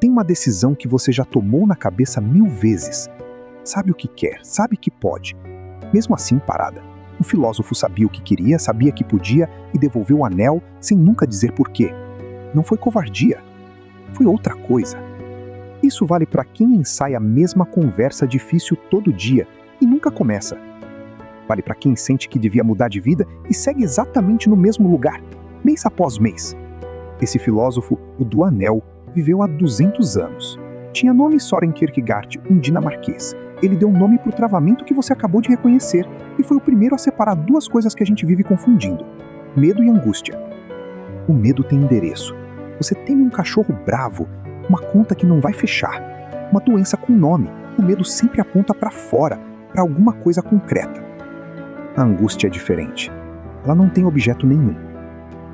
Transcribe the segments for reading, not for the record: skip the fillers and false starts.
Tem uma decisão que você já tomou na cabeça 1000 vezes. Sabe o que quer, sabe que pode. Mesmo assim, parada. O filósofo sabia o que queria, sabia que podia e devolveu o anel sem nunca dizer porquê. Não foi covardia. Foi outra coisa. Isso vale para quem ensaia a mesma conversa difícil todo dia e nunca começa. Vale para quem sente que devia mudar de vida e segue exatamente no mesmo lugar, mês após mês. Esse filósofo, o do anel, viveu há 200 anos. Tinha nome Soren Kierkegaard, um dinamarquês. Ele deu nome para o travamento que você acabou de reconhecer e foi o primeiro a separar duas coisas que a gente vive confundindo: medo e angústia. O medo tem endereço. Você teme um cachorro bravo, uma conta que não vai fechar, uma doença com nome. O medo sempre aponta para fora, para alguma coisa concreta. A angústia é diferente. Ela não tem objeto nenhum.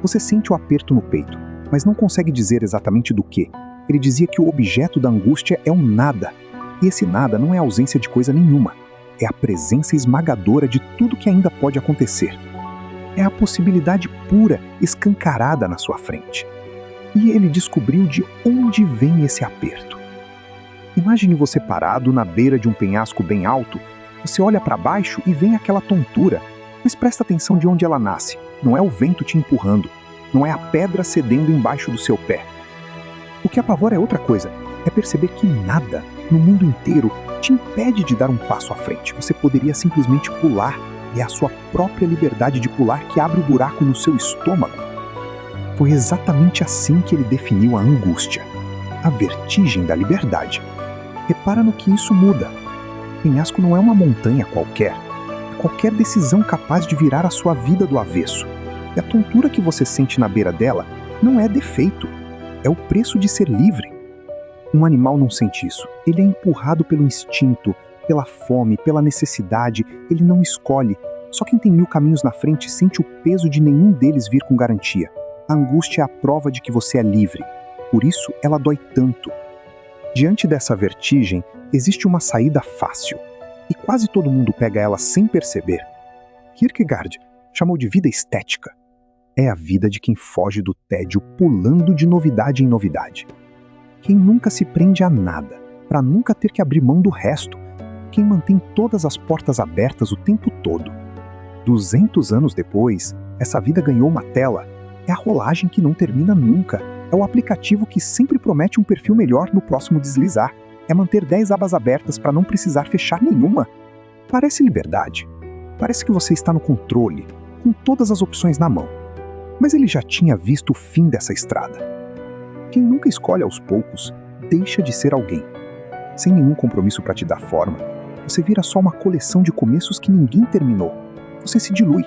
Você sente o aperto no peito, mas não consegue dizer exatamente do que. Ele dizia que o objeto da angústia é um nada. E esse nada não é a ausência de coisa nenhuma. É a presença esmagadora de tudo que ainda pode acontecer. É a possibilidade pura, escancarada na sua frente. E ele descobriu de onde vem esse aperto. Imagine você parado na beira de um penhasco bem alto. Você olha para baixo e vem aquela tontura, mas presta atenção de onde ela nasce. Não é o vento te empurrando, não é a pedra cedendo embaixo do seu pé. O que apavora é outra coisa, é perceber que nada, no mundo inteiro, te impede de dar um passo à frente. Você poderia simplesmente pular, e é a sua própria liberdade de pular que abre o buraco no seu estômago. Foi exatamente assim que ele definiu a angústia, a vertigem da liberdade. Repara no que isso muda. Penhasco não é uma montanha qualquer. É qualquer decisão capaz de virar a sua vida do avesso. E a tontura que você sente na beira dela não é defeito. É o preço de ser livre. Um animal não sente isso. Ele é empurrado pelo instinto, pela fome, pela necessidade. Ele não escolhe. Só quem tem 1000 caminhos na frente sente o peso de nenhum deles vir com garantia. A angústia é a prova de que você é livre. Por isso, ela dói tanto. Diante dessa vertigem, existe uma saída fácil, e quase todo mundo pega ela sem perceber. Kierkegaard chamou de vida estética. É a vida de quem foge do tédio pulando de novidade em novidade. Quem nunca se prende a nada, para nunca ter que abrir mão do resto. Quem mantém todas as portas abertas o tempo todo. 200 anos depois, essa vida ganhou uma tela. É a rolagem que não termina nunca. É o aplicativo que sempre promete um perfil melhor no próximo deslizar. É manter 10 abas abertas para não precisar fechar nenhuma. Parece liberdade. Parece que você está no controle, com todas as opções na mão. Mas ele já tinha visto o fim dessa estrada. Quem nunca escolhe aos poucos, deixa de ser alguém. Sem nenhum compromisso para te dar forma, você vira só uma coleção de começos que ninguém terminou. Você se dilui.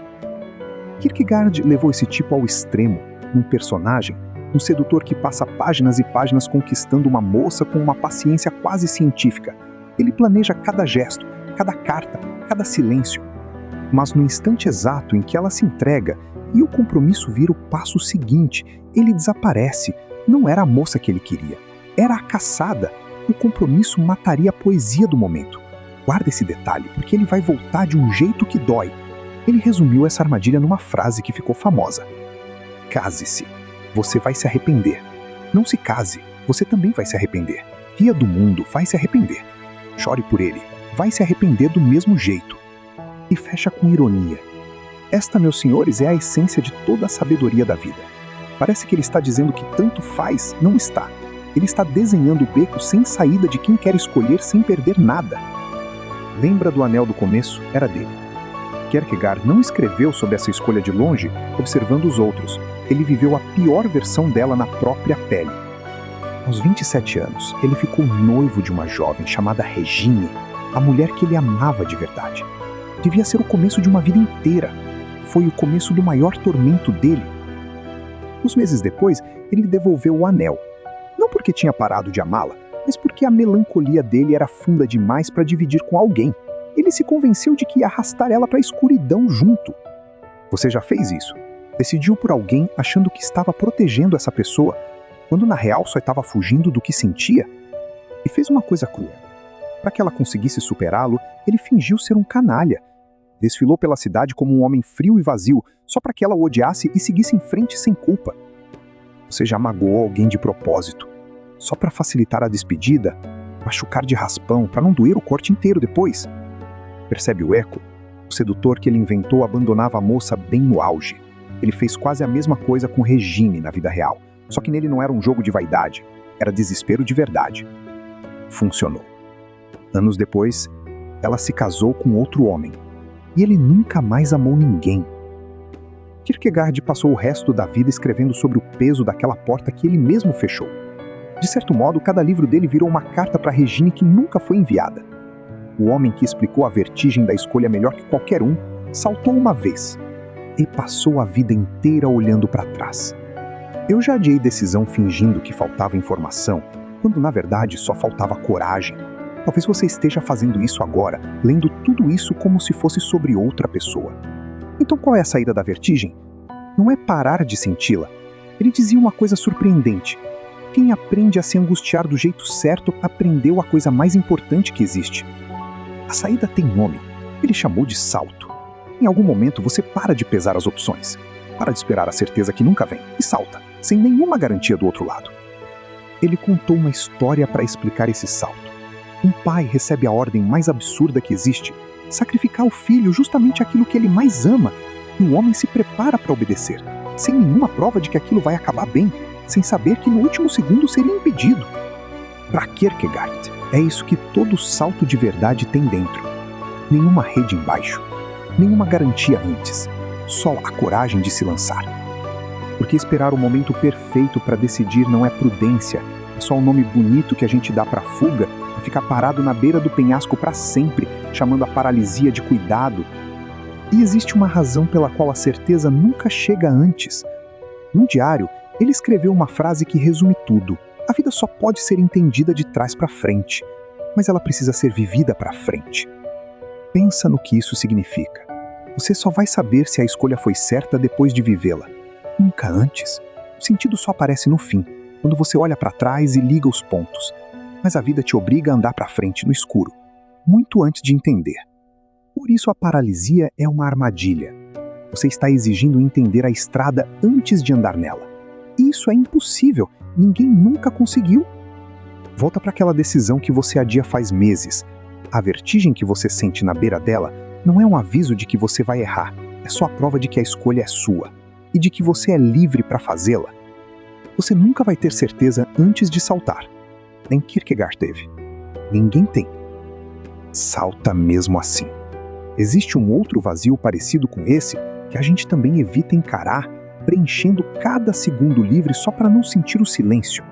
Kierkegaard levou esse tipo ao extremo, num personagem, um sedutor que passa páginas e páginas conquistando uma moça com uma paciência quase científica. Ele planeja cada gesto, cada carta, cada silêncio. Mas no instante exato em que ela se entrega e o compromisso vira o passo seguinte, ele desaparece. Não era a moça que ele queria. Era a caçada. O compromisso mataria a poesia do momento. Guarda esse detalhe, porque ele vai voltar de um jeito que dói. Ele resumiu essa armadilha numa frase que ficou famosa. Case-se. Você vai se arrepender. Não se case. Você também vai se arrepender. Ria do mundo, vai se arrepender. Chore por ele. Vai se arrepender do mesmo jeito. E fecha com ironia. Esta, meus senhores, é a essência de toda a sabedoria da vida. Parece que ele está dizendo que tanto faz, não está. Ele está desenhando o beco sem saída de quem quer escolher sem perder nada. Lembra do anel do começo? Era dele. Kierkegaard não escreveu sobre essa escolha de longe, observando os outros. Ele viveu a pior versão dela na própria pele. Aos 27 anos, ele ficou noivo de uma jovem chamada Regine, a mulher que ele amava de verdade. Devia ser o começo de uma vida inteira. Foi o começo do maior tormento dele. Uns meses depois, ele devolveu o anel. Não porque tinha parado de amá-la, mas porque a melancolia dele era funda demais para dividir com alguém. Ele se convenceu de que ia arrastar ela para a escuridão junto. Você já fez isso? Decidiu por alguém achando que estava protegendo essa pessoa, quando na real só estava fugindo do que sentia? E fez uma coisa cruel. Para que ela conseguisse superá-lo, ele fingiu ser um canalha. Desfilou pela cidade como um homem frio e vazio, só para que ela o odiasse e seguisse em frente sem culpa. Você já magoou alguém de propósito. só para facilitar a despedida, machucar de raspão, para não doer o corte inteiro depois. Percebe o eco? O sedutor que ele inventou abandonava a moça bem no auge. Ele fez quase a mesma coisa com Regine na vida real, só que nele não era um jogo de vaidade, era desespero de verdade. Funcionou. Anos depois, ela se casou com outro homem, e ele nunca mais amou ninguém. Kierkegaard passou o resto da vida escrevendo sobre o peso daquela porta que ele mesmo fechou. De certo modo, cada livro dele virou uma carta para Regine que nunca foi enviada. O homem que explicou a vertigem da escolha melhor que qualquer um, saltou uma vez e passou a vida inteira olhando para trás. Eu já adiei decisão fingindo que faltava informação, quando na verdade só faltava coragem. Talvez você esteja fazendo isso agora, lendo tudo isso como se fosse sobre outra pessoa. Então qual é a saída da vertigem? Não é parar de senti-la. Ele dizia uma coisa surpreendente. Quem aprende a se angustiar do jeito certo aprendeu a coisa mais importante que existe. A saída tem nome. Ele chamou de salto. Em algum momento você para de pesar as opções. Para de esperar a certeza que nunca vem e salta, sem nenhuma garantia do outro lado. Ele contou uma história para explicar esse salto. Um pai recebe a ordem mais absurda que existe, sacrificar o filho justamente aquilo que ele mais ama, e um homem se prepara para obedecer, sem nenhuma prova de que aquilo vai acabar bem, sem saber que no último segundo seria impedido. Para Kierkegaard, é isso que todo salto de verdade tem dentro. Nenhuma rede embaixo, nenhuma garantia antes, só a coragem de se lançar. Porque esperar o momento perfeito para decidir não é prudência, é só um nome bonito que a gente dá para a fuga e ficar parado na beira do penhasco para sempre, chamando a paralisia de cuidado. E existe uma razão pela qual a certeza nunca chega antes. Num diário, ele escreveu uma frase que resume tudo. A vida só pode ser entendida de trás para frente, mas ela precisa ser vivida para frente. Pensa no que isso significa. Você só vai saber se a escolha foi certa depois de vivê-la. Nunca antes. O sentido só aparece no fim, quando você olha para trás e liga os pontos. Mas a vida te obriga a andar para frente no escuro, muito antes de entender. Por isso a paralisia é uma armadilha. Você está exigindo entender a estrada antes de andar nela. E isso é impossível, ninguém nunca conseguiu. Volta para aquela decisão que você adia faz meses. A vertigem que você sente na beira dela não é um aviso de que você vai errar, é só a prova de que a escolha é sua e de que você é livre para fazê-la. Você nunca vai ter certeza antes de saltar. Nem Kierkegaard teve. Ninguém tem. Salta mesmo assim. Existe um outro vazio parecido com esse que a gente também evita encarar, preenchendo cada segundo livre só para não sentir o silêncio.